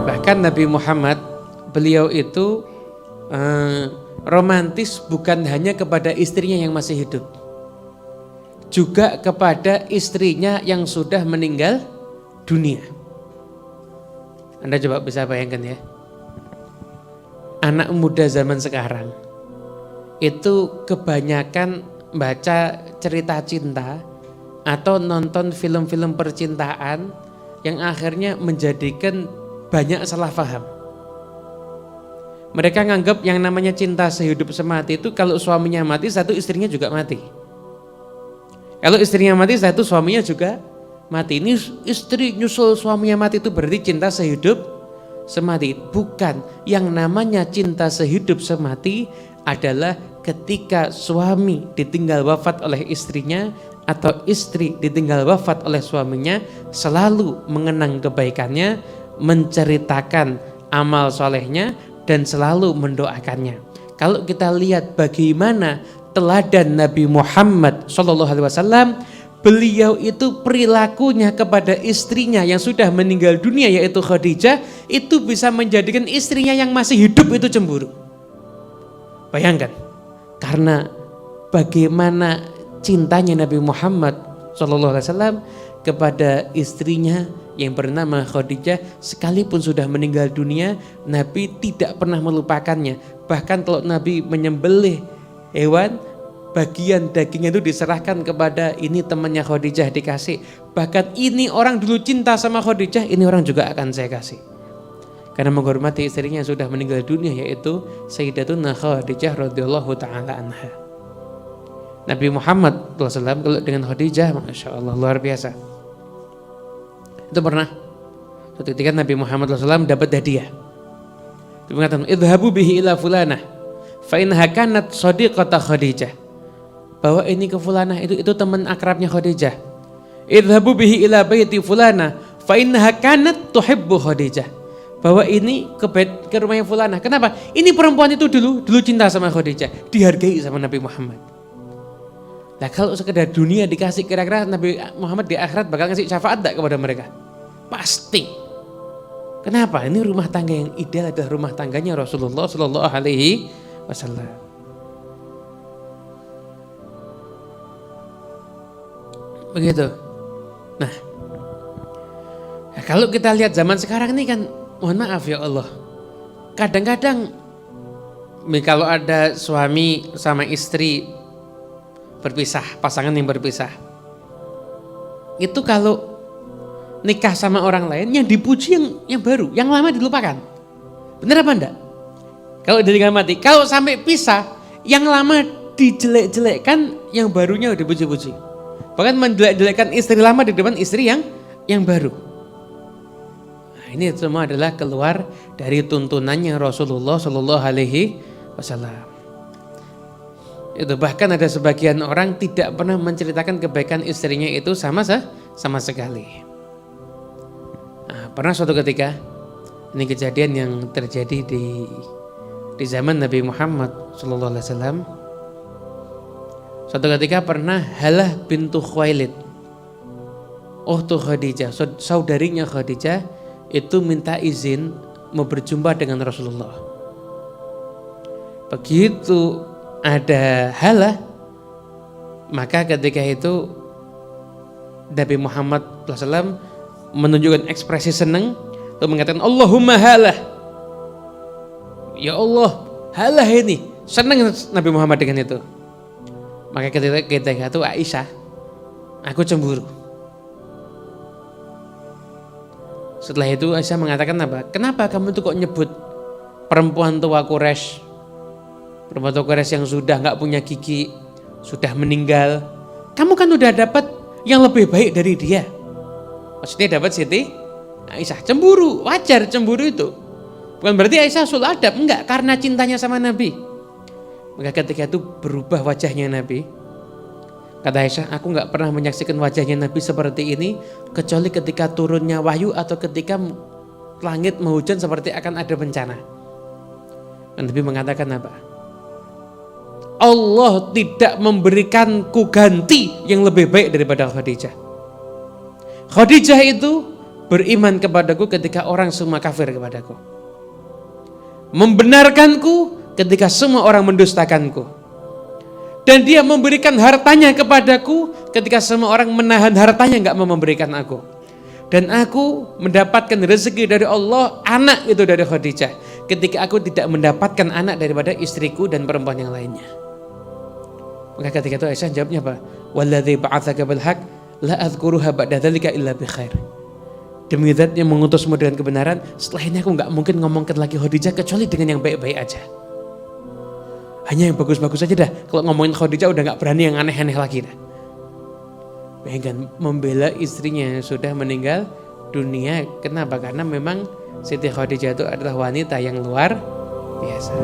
Bahkan Nabi Muhammad, beliau itu romantis bukan hanya kepada istrinya yang masih hidup, juga kepada istrinya yang sudah meninggal dunia. Anda coba bisa bayangkan ya, anak muda zaman sekarang itu kebanyakan baca cerita cinta atau nonton film-film percintaan yang akhirnya menjadikan banyak salah paham. Mereka nganggap yang namanya cinta sehidup semati itu kalau suaminya mati, satu istrinya juga mati. Kalau istrinya mati, satu suaminya juga mati. Ini istri nyusul suaminya mati itu berarti cinta sehidup semati. Bukan, yang namanya cinta sehidup semati adalah ketika suami ditinggal wafat oleh istrinya atau istri ditinggal wafat oleh suaminya, selalu mengenang kebaikannya, menceritakan amal solehnya, dan selalu mendoakannya. Kalau kita lihat bagaimana teladan Nabi Muhammad SAW, beliau itu perilakunya kepada istrinya yang sudah meninggal dunia yaitu Khadijah, itu bisa menjadikan istrinya yang masih hidup itu cemburu. Bayangkan, karena bagaimana cintanya Nabi Muhammad SAW kepada istrinya yang bernama Khadijah, sekalipun sudah meninggal dunia, Nabi tidak pernah melupakannya. Bahkan kalau Nabi menyembelih hewan, bagian dagingnya itu diserahkan kepada ini temannya Khadijah dikasih. Bahkan ini orang dulu cinta sama Khadijah, ini orang juga akan saya kasih. Karena menghormati istrinya yang sudah meninggal dunia yaitu Sayyidatuna Khadijah radhiyallahu taala anha. Nabi Muhammad SAW kalau dengan Khadijah, Masya Allah, luar biasa. Itu pernah suatu ketika Nabi Muhammad SAW dapat hadiah. Dia mengatakan, idhabu bihi ila fulanah fa innaha kanat shadiqata Khadijah. Bawa ini ke fulanah, itu teman akrabnya Khadijah. Idhabu bihi ila baiti fulanah fa innaha kanat tuhibbu Khadijah. Bawa ini ke rumahnya fulanah. Kenapa? Ini perempuan itu dulu cinta sama Khadijah, dihargai sama Nabi Muhammad. Nah kalau sekedar dunia dikasih, kira-kira Nabi Muhammad di akhirat bakal ngasih syafaat tak kepada mereka? Pasti. Kenapa? Ini rumah tangga yang ideal adalah rumah tangganya Rasulullah Sallallahu Alaihi Wasallam. Begitu. Nah, kalau kita lihat zaman sekarang ini kan, mohon maaf ya Allah, kadang-kadang kalau ada suami sama istri berpisah, pasangan yang berpisah, itu kalau nikah sama orang lain yang dipuji yang baru, yang lama dilupakan. Benar apa enggak? Kalau ditinggal mati, kalau sampai pisah, yang lama dijelek-jelekkan, yang barunya udah dipuji-puji. Bahkan menjelek-jelekkan istri lama di depan istri yang baru. Nah, ini semua adalah keluar dari tuntunannya Rasulullah Shallallahu Alaihi Wasallam. Itu bahkan ada sebagian orang tidak pernah menceritakan kebaikan istrinya itu sama sekali. Nah, pernah suatu ketika, ini kejadian yang terjadi di zaman Nabi Muhammad SAW. Suatu ketika pernah Halah bintu Khuwailid, Ukhtu Khadijah, saudarinya Khadijah, itu minta izin mau berjumpa dengan Rasulullah. Begitu ada Halah, maka ketika itu Nabi Muhammad SAW menunjukkan ekspresi senang, lalu mengatakan Allahumma Halah, ya Allah, Halah ini. Senang Nabi Muhammad dengan itu. Maka ketika itu Aisyah, aku cemburu. Setelah itu Aisyah mengatakan apa? Kenapa kamu tuh kok nyebut perempuan tua Quraisy, perempuan tua Quraisy yang sudah nggak punya gigi, sudah meninggal? Kamu kan udah dapat yang lebih baik dari dia. Maksudnya dapat Siti Aisyah. Cemburu, wajar cemburu itu. Bukan berarti Aisyah sul adab, enggak, karena cintanya sama Nabi. Maka ketika itu berubah wajahnya Nabi. Kata Aisyah, aku enggak pernah menyaksikan wajahnya Nabi seperti ini kecuali ketika turunnya wahyu atau ketika langit menghujan seperti akan ada bencana. Dan Nabi mengatakan apa? Allah tidak memberikanku ganti yang lebih baik daripada Khadijah. Khadijah itu beriman kepadaku ketika orang semua kafir kepadaku. Membenarkanku ketika semua orang mendustakanku. Dan dia memberikan hartanya kepadaku ketika semua orang menahan hartanya, gak mau memberikan aku. Dan aku mendapatkan rezeki dari Allah, anak itu dari Khadijah, ketika aku tidak mendapatkan anak daripada istriku dan perempuan yang lainnya. Maka ketika itu Aisyah jawabnya apa? Walladzi ba'atsaka bil haqq la adzkuruha ba'da dzalika illa bi khair. Demi zat yang mengutusmu dengan kebenaran, setelah ini aku gak mungkin ngomongkan lagi Khadijah kecuali dengan yang baik-baik aja. Hanya yang bagus-bagus aja dah. Kalau ngomongin Khadijah udah gak berani yang aneh-aneh lagi dah. Bayangkan membela istrinya yang sudah meninggal dunia. Kenapa? Karena memang Siti Khadijah itu adalah wanita yang luar biasa.